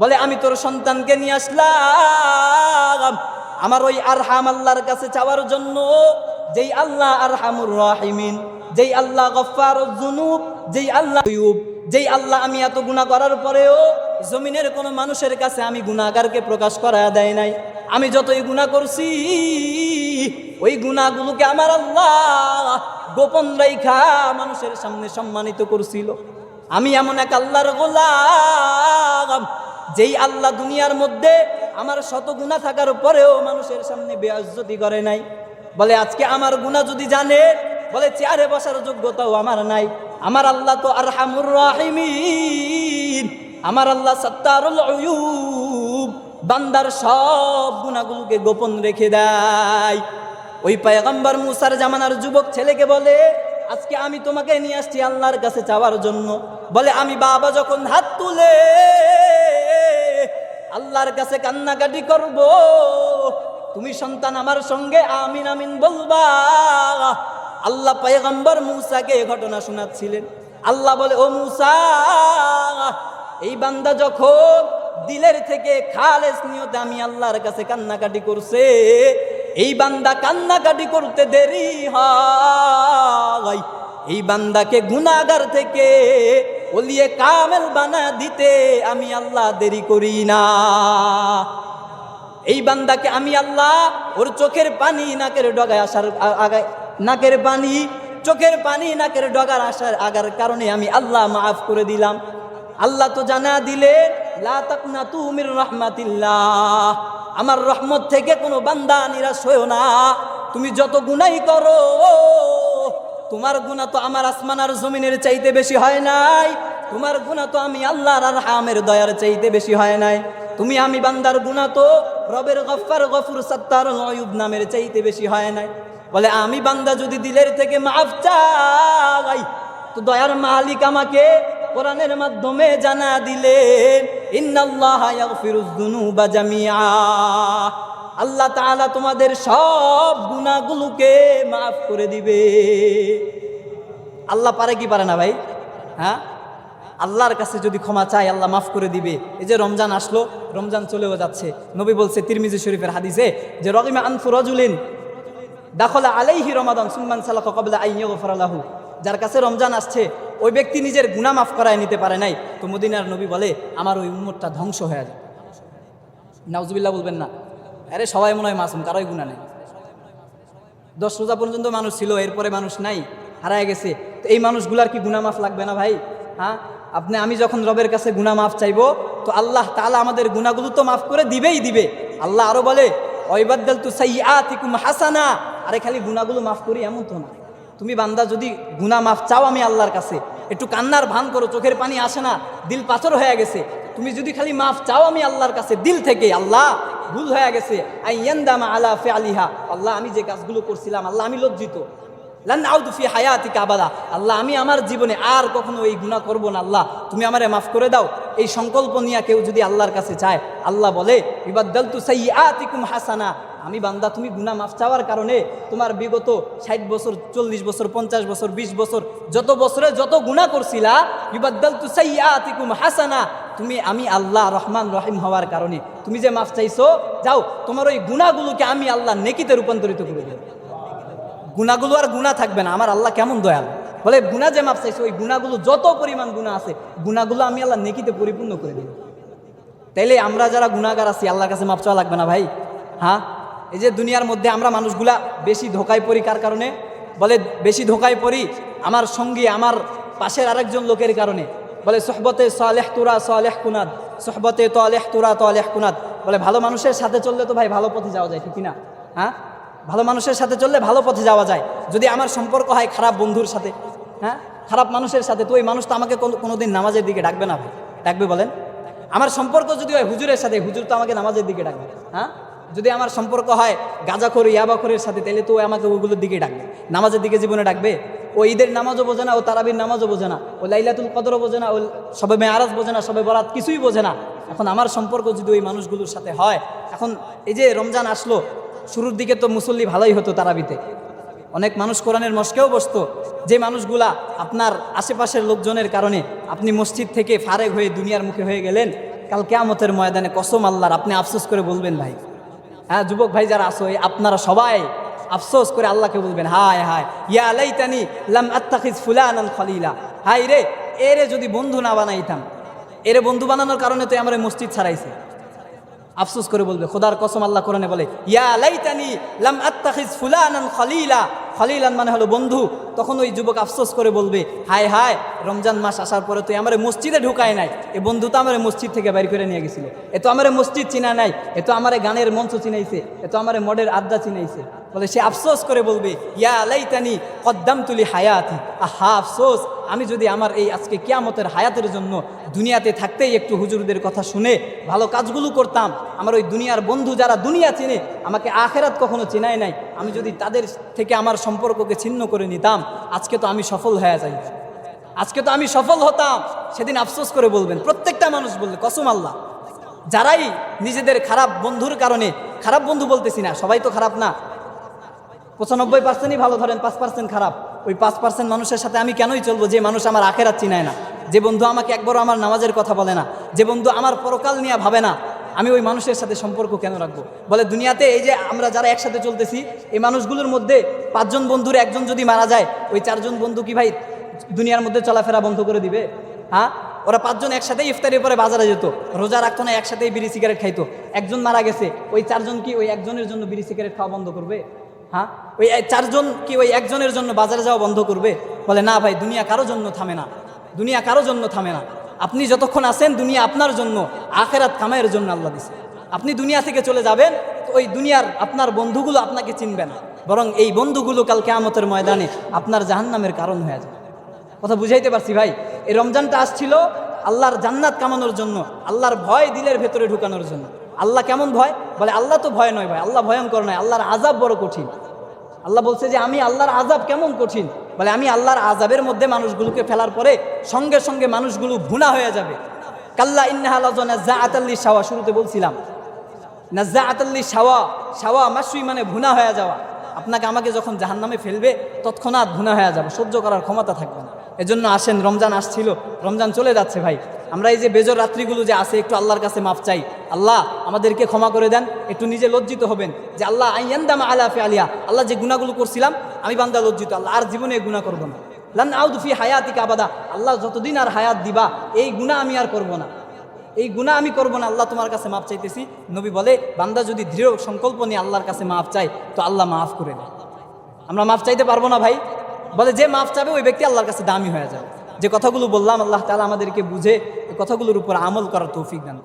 বলে, আমি তোর সন্তানকে নিয়ে আসলাম আমার ওই আরহাম আল্লাহর কাছে চাওয়ার জন্য, যেই আল্লাহ আরহামুর রাহিমিন, যেই আল্লাহ গফফারুয যুনুব, যেই আল্লাহ আইয়ুব, যেই আল্লাহ আমি এত গুনাহ করার পরেও জমিনের কোনো মানুষের কাছে আমি গুনাহগারকে প্রকাশ করা দেয় নাই। আমি যতই গুনাহ করছি, ওই গুনাহগুলোকে আমার আল্লাহ গোপন রাইখা মানুষের সামনে সম্মানিত করছিল। আমি এমন এক আল্লাহর গোলাম, যেই আল্লাহ দুনিয়ার মধ্যে আমার শত গুনাহ থাকার পরেও মানুষের সামনে বেইজ্জতি করে নাই। বলে, আজকে আমার গুনাহ যদি জানে, বলে চেয়ারে বসার যোগ্যতাও আমার নাই। আমার আল্লাহ তো আরহামুর রাহিমিন, আমার আল্লাহ সাত্তারুল উয়ুব, বান্দার সব গুনাহগুলোকে গোপন রেখে দেয়। ওই পয়গম্বর মুসার জামানার যুবক ছেলেকে বলে, আজকে আমি তোমাকে নিয়ে আসছি আল্লাহর কাছে চাওয়ার জন্য। বলে, আমি বাবা যখন হাত তুলে আল্লাহর কাছে কান্নাকাটি করব, তুমি সন্তান আমার সঙ্গে আমিন আমিন বলবা। আল্লাহ পয়গম্বর মুসাকে ঘটনা শোনাচ্ছিলেন। আল্লাহ বলে, ও মুসা, এই বান্দা যখন দিলের থেকে খালেস নিয়তে আমি আল্লাহর কাছে কান্নাকাটি করছে, এই বান্দা কান্নাকাটি করতে দেরি হয়, এই বান্দাকে গুনাহগার থেকে ওলিয়ে কামেল বানা দিতে আমি আল্লাহ দেরি করি না। এই বান্দাকে আমি আল্লাহ ওর চোখের পানি নাকের ডগায় আসার আগায়, নাকের পানি চোখের পানি নাকের ডগার আসার আগার কারণে আমি আল্লাহ মাফ করে দিলাম। আল্লাহ তো জানা দিলে, লা তাকনাতু মির রাহমাতিল্লাহ, আমার রহমত থেকে কোনো বান্দা নিরাশ হয়ো না। তুমি যত গুনাহই করো, তোমার গুনাহ তো আমার আসমান আর জমিনের চাইতে বেশি হয় নাই, তোমার গুনাহ তো আমি আল্লাহর আরহামের দয়ার চাইতে বেশি হয় নাই। তুমি আমি বান্দার গুনাহ তো রবের গফফার গফুর সত্তার আয়ুব নামের চাইতে বেশি হয় নাই। বলে আমি বান্দা যদি দিলের থেকে মাফ চাই তো দয়ার মালিক আমাকে কোরআনের মাধ্যমে জানা দিলেন, ইন্নাল্লাহা ইয়াগফিরুয যুনুবা জামিআ, আল্লাহ তাআলা তোমাদের সব গুনাহগুলোকে মাফ করে দিবে। আল্লাহ পারে কি পারে না ভাই? হ্যাঁ, আল্লাহর কাছে যদি ক্ষমা চাই আল্লাহ মাফ করে দিবে। এই যে রমজান আসলো, রমজান চলেও যাচ্ছে, নবী বলছে তিরমিজি শরীফের হাদিসে যে রগিমা আনফু রাজুলিন দাখলা আলাইহি রমাদান সুম্মান সালাকা ক্বাবলা আন ইয়াগফিরা লাহু, যার কাছে রমজান আসছে ওই ব্যক্তি নিজের গুনাহ মাফ করায় নিতে পারে নাই, তো মদিনার নবী বলে আমার ওই উম্মতটা ধ্বংস হয়ে যায়। নাউজুবিল্লাহ বলবেন না? আরে সবাই মনে হয় মাসুম, কারোই গুনাহ নেই। 10 রোজা পর্যন্ত মানুষ ছিল, এরপরে মানুষ নাই, হারায় গেছে। তো এই মানুষগুলার কি গুনাহ মাফ লাগবে না ভাই? হ্যাঁ, আমি যখন রবের কাছে গুনাহ মাফ চাইবো তো আল্লাহ তাআলা আমাদের গুনাহগুলো তো মাফ করে দিবেই দিবে। আল্লাহ আরো বলে ওয়াইবাদদালতু সাইয়্যাতিকুম হাসানা, আরে খালি গুনাহগুলো মাফ করি এমন তো না। তুমি বান্দা যদি গুনাহ মাফ চাও আমি আল্লাহর কাছে, একটু কান্নার ভান করো, চোখের পানি আসে না, দিল পাথর হয়ে গেছে, তুমি যদি খালি মাফ চাও আমি আল্লাহর কাছে দিল থেকে, আল্লাহ ভুল হয়ে গেছে, আইয়ান্দামা আলা ফিআলিহা, আল্লাহ আমি যে কাজগুলো করছিলাম আল্লাহ আমি লজ্জিত, লান আউদু ফি হায়াতিকা আবাদা, আল্লাহ আমি আমার জীবনে আর কখনো এই গুনাহ করব না, আল্লাহ তুমি আমারে মাফ করে দাও, এই সংকল্প নিয়ে কেউ যদি আল্লাহর কাছে চায় আল্লাহ বলে ইবাদদালতু সাইয়্যাতিকুম হাসানা, আমি বান্দা তুমি গুনাহ মাফ চাওয়ার কারণে তোমার বিগত 60 বছর 40 বছর 50 বছর 20 বছর যত বছরে যত গুনাহ করছিলা ইবাদদালতু সাইয়্যাতিকুম হাসানা, তুমি আমি আল্লাহ রহমান রহিম হওয়ার কারণে তুমি যে মাফ চাইছো, যাও তোমার ওই গুনাহগুলোকে আমি আল্লাহ নেকিতে রূপান্তরিত করে দেব। গুনাহগুলো আর গুনাহ থাকবে না। আমার আল্লাহ কেমন দয়াল, বলে গুনাহ যে মাফ চাইছো ওই গুনাহগুলো যত পরিমাণ গুনাহ আছে গুনাহগুলো আমি আল্লাহ নেকিতে পরিপূর্ণ করে দেব। তাইলে আমরা যারা গুনাহগার আছি আল্লাহর কাছে মাফ চাওয়া লাগবে না ভাই? হ্যাঁ, এই যে দুনিয়ার মধ্যে আমরা মানুষগুলা বেশি ধোকায় পড়ি, কার কারণে? বলে বেশি ধোকায় পড়ি আমার সঙ্গী, আমার পাশের আরেকজন লোকের কারণে। বলে সোহবতে সালেহ তুরা সালেহ কুনাদ, সোহবতে তালেহ তুরা তালেহ কুনাদ, বলে ভালো মানুষের সাথে চললে তো ভাই ভালো পথে যাওয়া যায়, ঠিক না? হ্যাঁ, ভালো মানুষের সাথে চললে ভালো পথে যাওয়া যায়। যদি আমার সম্পর্ক হয় খারাপ বন্ধুর সাথে, হ্যাঁ, খারাপ মানুষের সাথে, তো ওই মানুষ তো আমাকে কোনোদিন নামাজের দিকে ডাকবে না ভাই, ডাকবে বলেন? আমার সম্পর্ক যদি হয় হুজুরের সাথে, হুজুর তো আমাকে নামাজের দিকে ডাকবে। হ্যাঁ, যদি আমার সম্পর্ক হয় গাঁজাখোর ইয়াবাখোরের সাথে, তাহলে তো আমাকে ওগুলোর দিকে ডাকবে, নামাজের দিকে জীবনে ডাকবে? ও ঈদের নামাজও বোঝে না, ও তারাবির নামাজও বোঝে না, ও লাইলাতুল কদরও বোঝে না, ও সবে মেয়ারাজ বোঝে না, সবে বরাত কিছুই বোঝে না। এখন আমার সম্পর্ক যদি ওই মানুষগুলোর সাথে হয়, এখন এই যে রমজান আসলো, শুরুর দিকে তো মুসল্লি ভালোই হতো, তারাবিতে অনেক মানুষ কোরআনের মস্কেও বসতো, যে মানুষগুলা আপনার আশেপাশের লোকজনের কারণে আপনি মসজিদ থেকে ফারেক হয়ে দুনিয়ার মুখে হয়ে গেলেন, কাল কিয়ামতের ময়দানে কসম আল্লাহর আপনি আফসোস করে বলবেন ভাই। হ্যাঁ, যুবক ভাই যারা আসো, আপনারা সবাই আফসোস করে আল্লাহকে বলবেন, হায় হায় ইয়া লাইতানি লাম আত্তাখিজ ফুলানান খলিলা, হায় রে এরে যদি বন্ধু না বানাইতাম, এরে বন্ধু বানানোর কারণে তো আমার মসজিদ ছাড়াইছে। আফসোস করে বলবে, খোদার কসম আল্লাহ কোরআনে বলে ইয়া লাইতানি লাম আত্তাখিজ ফুলানান খলিলা, খলিলান মানে হলো বন্ধু। তখন ওই যুবক আফসোস করে বলবে, হায় হায় রমজান মাস আসার পরে তো আমার মসজিদে ঢুকায় নাই, এ বন্ধু তো আমার মসজিদ থেকে বাইর করে নিয়ে গেছিল, এ তো আমার মসজিদ চিনা নাই, এ তো আমার গানের মঞ্চ চিনাইছে, এ তো আমার মডের আড্ডা চিনাইছে। বলে সে আফসোস করে বলবে ইয়া লাইতানি কদ্দামতু লি হায়াতি, আহা আফসোস আমি যদি আমার এই আজকে কিয়ামতের হায়াতের জন্য দুনিয়াতে থাকতেই একটু হুজুরদের কথা শুনে ভালো কাজগুলো করতাম, আমার ওই দুনিয়ার বন্ধু যারা দুনিয়া চিনে আমাকে আখেরাত কখনো চিনায় নাই, আমি যদি তাদের থেকে আমার সম্পর্ককে ছিন্ন করে নিতাম, আজকে তো আমি সফল হয়ে যাই, আজকে তো আমি সফল হতাম। সেদিন আফসোস করে বলবেন প্রত্যেকটা মানুষ, বলবে কসম আল্লাহ, যারাই নিজেদের খারাপ বন্ধুর কারণে, খারাপ বন্ধু বলতেছি না, সবাই তো খারাপ না, 95%ই ভালো, ধরেন 5% খারাপ, ওই 5% মানুষের সাথে আমি কেনই চলবো যে মানুষ আমার আখেরাত চিনায় না, যে বন্ধু আমাকে একবারও আমার নামাজের কথা বলে না, যে বন্ধু আমার পরকাল নিয়ে ভাবে না, আমি ওই মানুষের সাথে সম্পর্ক কেন রাখবো? বলে দুনিয়াতে এই যে আমরা যারা একসাথে চলতেছি, এই মানুষগুলোর মধ্যে 5 জন বন্ধুর 1 জন যদি মারা যায়, ওই 4 জন বন্ধু কি ভাই দুনিয়ার মধ্যে চলাফেরা বন্ধ করে দিবে? হ্যাঁ, ওরা 5 জন একসাথেই ইফতারের পরে বাজারে যেত, রোজা রাখতো না, একসাথেই বিড়ি সিগারেট খাইতো। 1 জন মারা গেছে, ওই 4 জন কি ওই 1 জনের জন্য বিড়ি সিগারেট খাওয়া বন্ধ করবে? হ্যাঁ, ওই 4 জন কি ওই 1 জনের জন্য বাজারে যাওয়া বন্ধ করবে? বলে না ভাই, দুনিয়া কারো জন্য থামে না, দুনিয়া কারো জন্য থামে না। আপনি যতক্ষণ আছেন দুনিয়া আপনার জন্য, আখেরাত কামাইয়ের জন্য আল্লাহ দিছে। আপনি দুনিয়া থেকে চলে যাবেন তো ওই দুনিয়ার আপনার বন্ধুগুলো আপনাকে চিনবে না, বরং এই বন্ধুগুলো কাল কিয়ামতের ময়দানে আপনার জাহান্নামের কারণ হয়ে যাবে। কথা বুঝাইতে পারছি ভাই? এই রমজানটা আসছিল, আল্লাহর জান্নাত কামানোর জন্য, আল্লাহর ভয় দিলের ভেতরে ঢুকানোর জন্য। আল্লাহ কেমন ভয়? বলে আল্লাহ তো ভয় নয় ভাই, আল্লাহ ভয়ঙ্কর নয়, আল্লাহর আযাব বড় কঠিন। আল্লাহ বলছে যে আমি আল্লাহর আযাব কেমন কঠিন, বলে আমি আল্লাহর আযাবের মধ্যে মানুষগুলোকে ফেলার পরে সঙ্গে সঙ্গে মানুষগুলো ভুনা হয়ে যাবে। কাল্লা ইন্নাহা লাযা নাযাআতাল লিশাওয়া, শুরুতে বলছিলাম নাযাআতাল লিশাওয়া, শাওয়া মাসুই মানে ভুনা হয়ে যাওয়া। আপনাকে আমাকে যখন জাহান্নামে ফেলবে তৎক্ষণাৎ ভুনা হয়ে যাবে, সহ্য করার ক্ষমতা থাকবে না। এজন্য আসেন, রমজান আসছিল, রমজান চলে যাচ্ছে ভাই, আমরা এই যে বেজর রাত্রিগুলো যে আছে একটু আল্লাহর কাছে মাফ চাই। আল্লাহ আমাদেরকে ক্ষমা করে দেন, একটু নিজে লজ্জিত হবেন যে আল্লাহ আইয়ান্দামা আলা ফিআলিয়া, আল্লাহ যে গুনাহগুলো করছিলাম আমি বান্দা লজ্জিত, আল্লাহ আর জীবনে এই গুনাহ করব না। লান আউদু ফি হায়াতিকা আবাদা, আল্লাহ যতদিন আর হায়াত দিবা এই গুনাহ আমি আর করব না, এই গুনাহ আমি করব না, আল্লাহ তোমার কাছে মাফ চাইতেছি। নবী বলে বান্দা যদি দৃঢ় সংকল্প নিয়ে আল্লাহর কাছে মাফ চাই তো আল্লাহ মাফ করে দেয়। আমরা মাফ চাইতে পারবো না ভাই? বলে যে মাফ চাবে ওই ব্যক্তি আল্লাহর কাছে দামি হয়ে যাবে। যে কথাগুলো বললাম আল্লাহ তাআলা আমাদেরকে বুঝে এই কথাগুলোর উপর আমল করার তৌফিক দান।